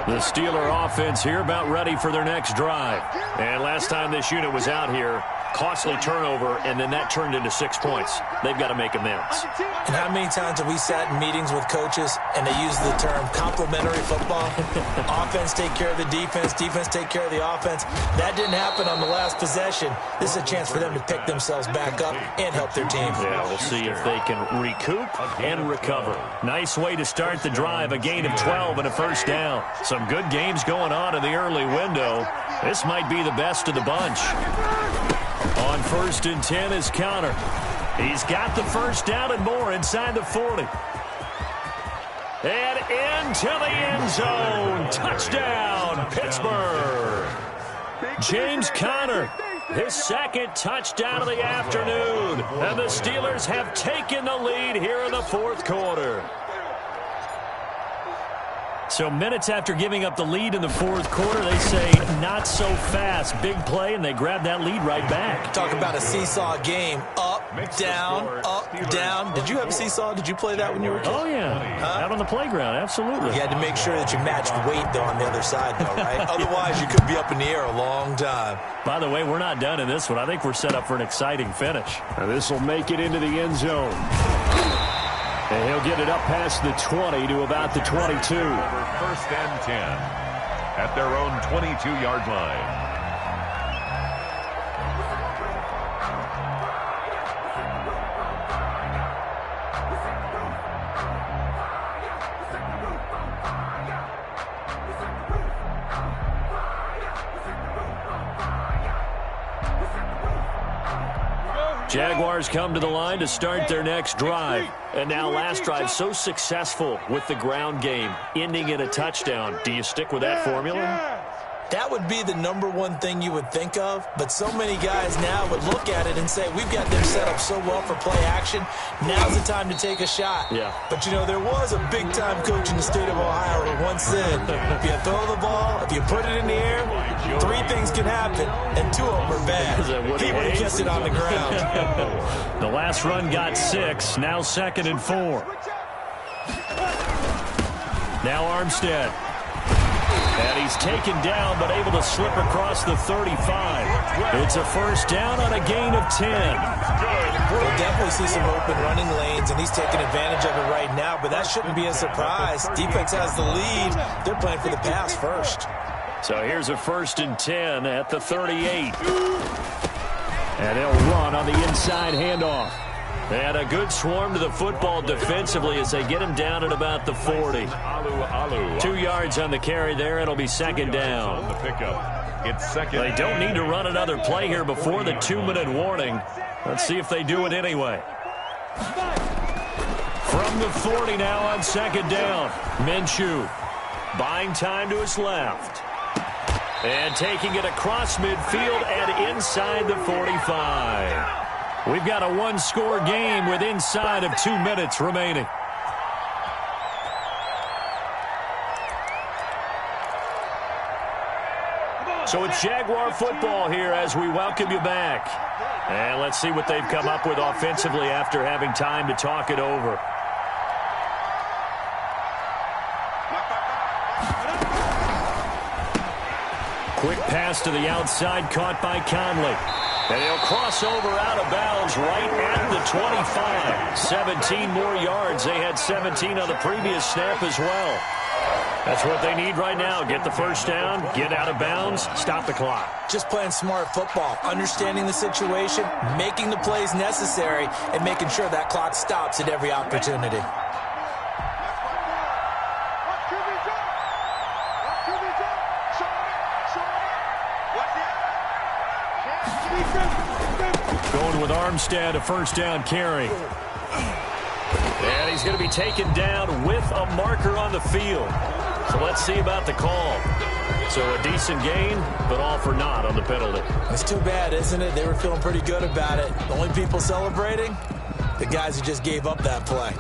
The Steeler offense here about ready for their next drive. And last time this unit was out here, costly turnover, and then that turned into 6 points. They've got to make amends. And how many times have we sat in meetings with coaches and they use the term complementary football? Offense take care of the defense, defense take care of the offense. That didn't happen on the last possession. This is a chance for them to pick themselves back up and help their team. Yeah, we'll see if they can recoup and recover. Nice way to start the drive, a gain of 12 and a first down. Some good games going on in the early window. This might be the best of the bunch. On 1st and 10 is Connor. He's got the first down and more inside the 40. And into the end zone. Touchdown, Pittsburgh. James Conner, his 2nd touchdown of the afternoon. And the Steelers have taken the lead here in the 4th quarter. So minutes after giving up the lead in the fourth quarter, they say not so fast. Big play, and they grab that lead right back. Talk about a seesaw game. Up, down, up, down. Did you have a seesaw? Did you play that when you were a kid? Oh, yeah. Out on the playground, absolutely. You had to make sure that you matched weight, though, on the other side, though, right? Otherwise, you could be up in the air a long time. By the way, we're not done in this one. I think we're set up for an exciting finish. This will make it into the end zone. And he'll get it up past the 20 to about the 22. First and 10 at their own 22-yard line. Jaguars come to the line to start their next drive. And now last drive so successful with the ground game, ending in a touchdown. Do you stick with that formula? That would be the number one thing you would think of, but so many guys now would look at it and say, we've got them set up so well for play action, now's the time to take a shot. Yeah. But, you know, there was a big-time coach in the state of Ohio who once said, if you throw the ball, if you put it in the air, 3 things can happen, and 2 of them are bad. He would have kissed it on the ground. The last run got 6, now 2nd and 4. Now Armstead. And he's taken down, but able to slip across the 35. It's a first down on a gain of 10. We'll definitely see some open running lanes, and he's taking advantage of it right now, but that shouldn't be a surprise. Defense has the lead. They're playing for the pass first. So here's a first and 10 at the 38. And they'll run on the inside handoff. And a good swarm to the football defensively as they get him down at about the 40. 2 yards on the carry there. It'll be 2nd down. On the pickup. It's second. They don't need to run another play here before the 2-minute warning. Let's see if they do it anyway. From the 40 now on 2nd down. Minshew buying time to his left. And taking it across midfield and inside the 45. We've got a 1-score game with inside of 2 minutes remaining. So it's Jaguar football here as we welcome you back. And let's see what they've come up with offensively after having time to talk it over. Quick pass to the outside, caught by Conley. And he'll cross over out of bounds right at the 25. 17 more yards. They had 17 on the previous snap as well. That's what they need right now. Get the first down, get out of bounds, stop the clock. Just playing smart football, understanding the situation, making the plays necessary, and making sure that clock stops at every opportunity. Going with Armstead, a first down carry. And he's going to be taken down with a marker on the field. So let's see about the call. So a decent gain, but all for naught on the penalty. It's too bad, isn't it? They were feeling pretty good about it. The only people celebrating, the guys who just gave up that play.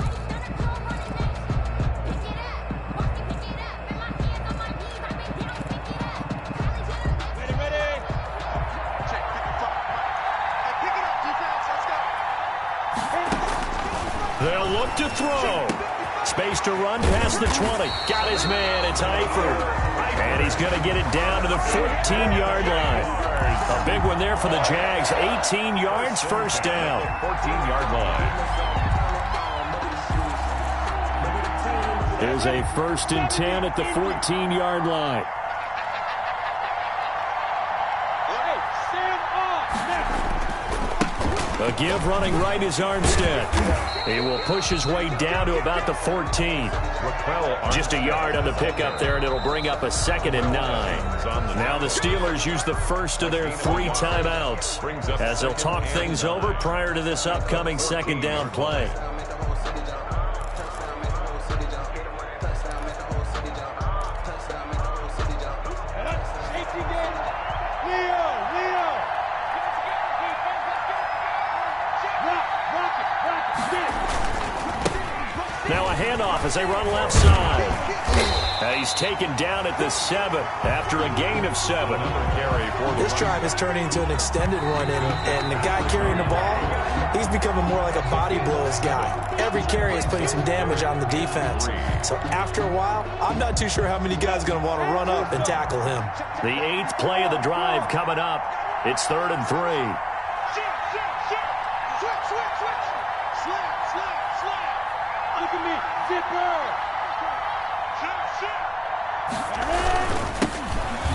They'll look to throw. Space to run past the 20. Got his man. It's Eifert. And he's going to get it down to the 14-yard line. A big one there for the Jags. 18 yards, first down. 14-yard line. There's a 1st and 10 at the 14-yard line. A give running right is Armstead. He will push his way down to about the 14. Just a yard on the pickup there, and it'll bring up a 2nd and 9. Now the Steelers use the first of their 3 timeouts as they'll talk things over prior to this upcoming 2nd down play. Now a handoff as they run left side. He's taken down at the 7 after a gain of 7. This drive is turning into an extended one, and the guy carrying the ball, he's becoming more like a body blows guy. Every carry is putting some damage on the defense. So after a while, I'm not too sure how many guys are going to want to run up and tackle him. The 8th play of the drive coming up. It's 3rd and 3. Look at me, zipper.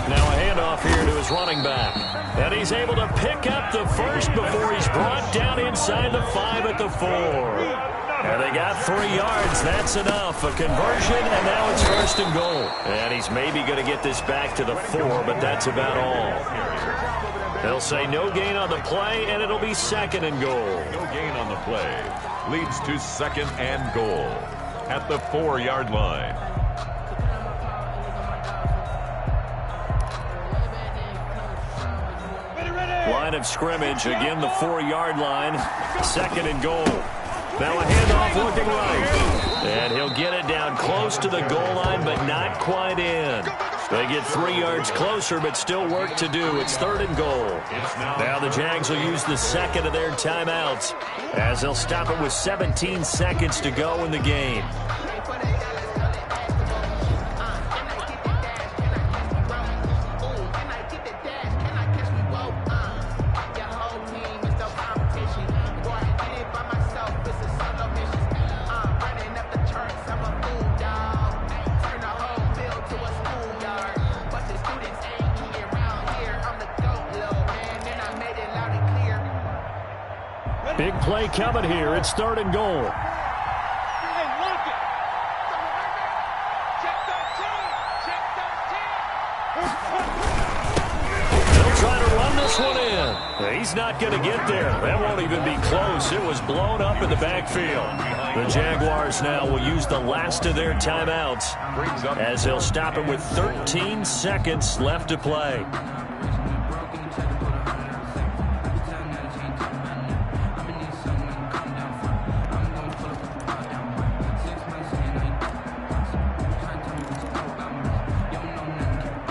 Now a handoff here to his running back. And he's able to pick up the first before he's brought down inside the 5 at the 4. And they got 3 yards. That's enough. A conversion, and now it's 1st and goal. And he's maybe going to get this back to the 4, but that's about all. They'll say no gain on the play, and it'll be 2nd and goal. No gain on the play. Leads to 2nd and goal at the 4-yard line. Line of scrimmage, again the 4-yard line. 2nd and goal. Now a handoff looking right. And he'll get it down close to the goal line, but not quite in. They get 3 yards closer, but still work to do. It's 3rd and goal. Now the Jags will use the 2nd of their timeouts as they'll stop it with 17 seconds to go in the game. Big play coming here. It's 3rd and goal. They'll try to run this one in. He's not going to get there. That won't even be close. It was blown up in the backfield. The Jaguars now will use the last of their timeouts as they'll stop it with 13 seconds left to play.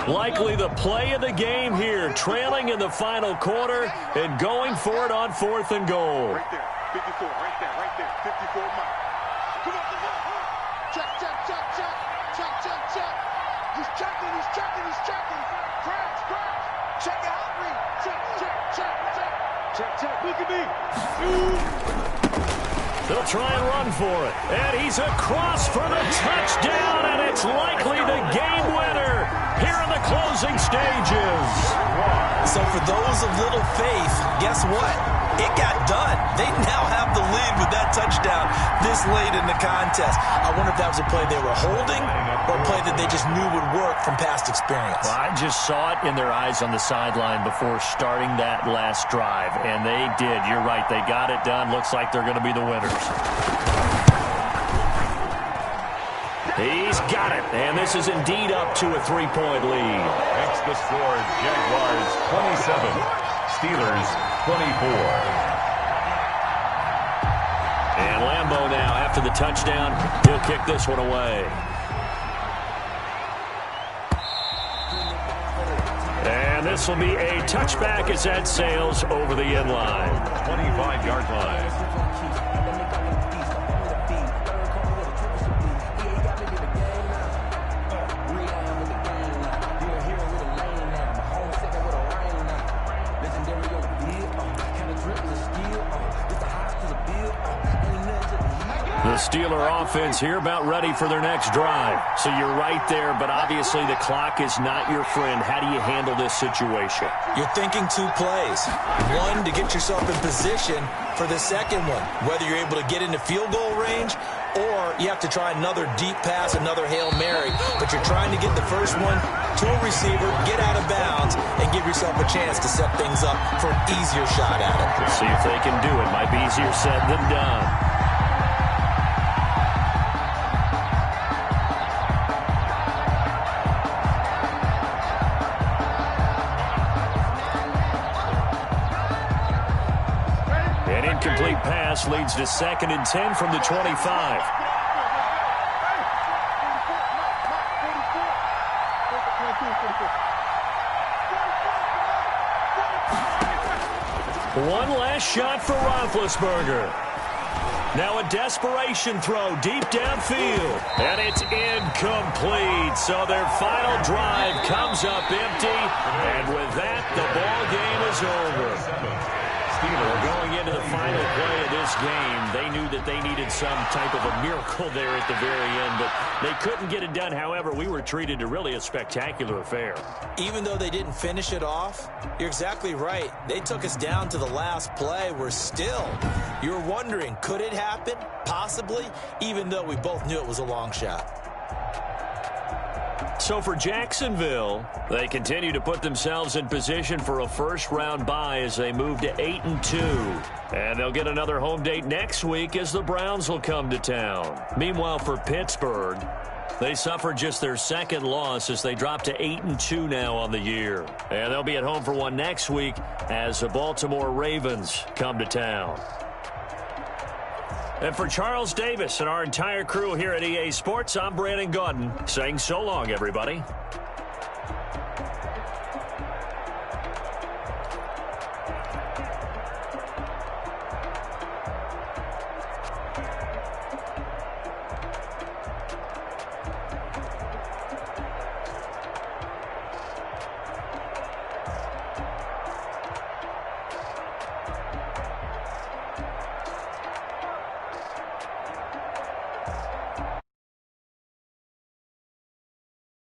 Likely the play of the game here, trailing in the final quarter and going for it on 4th and goal. Right there, 54, right there, 54 miles. Come on. Check. He's checking. Crash. Check out, read. Check. Look at me. They'll try and run for it. And he's across for the touchdown, and it's likely the game winner here in the closing stages. So for those of little faith, guess what? It got done. They now have the lead with that touchdown this late in the contest. I wonder if that was a play they were holding or a play that they just knew would work from past experience. Well, I just saw it in their eyes on the sideline before starting that last drive, and they did. You're right. They got it done. Looks like they're going to be the winners. He's got it, and this is indeed up to a 3-point lead. Makes the score Jaguars 27, Steelers 24. And Lambeau now, after the touchdown, he'll kick this one away. And this will be a touchback as that sails over the end line. 25-yard line. The Steeler offense here about ready for their next drive. So you're right there, but obviously the clock is not your friend. How do you handle this situation? You're thinking 2 plays. One, to get yourself in position for the second one, whether you're able to get into field goal range or you have to try another deep pass, another Hail Mary, but you're trying to get the first one to a receiver, get out of bounds, and give yourself a chance to set things up for an easier shot at it. See if they can do it. Might be easier said than done. Incomplete pass leads to 2nd and 10 from the 25. One last shot for Roethlisberger. Now a desperation throw deep downfield, and it's incomplete. So their final drive comes up empty, and with that, the ball game is over. Going into the final play of this game, they knew that they needed some type of a miracle there at the very end, but they couldn't get it done. However, we were treated to really a spectacular affair. Even though they didn't finish it off, you're exactly right. They took us down to the last play. You're wondering, could it happen? Possibly, even though we both knew it was a long shot. So for Jacksonville, they continue to put themselves in position for a first-round bye as they move to 8-2. And they'll get another home date next week as the Browns will come to town. Meanwhile, for Pittsburgh, they suffered just their second loss as they drop to 8-2 now on the year. And they'll be at home for one next week as the Baltimore Ravens come to town. And for Charles Davis and our entire crew here at EA Sports, I'm Brandon Gaudin saying so long, everybody.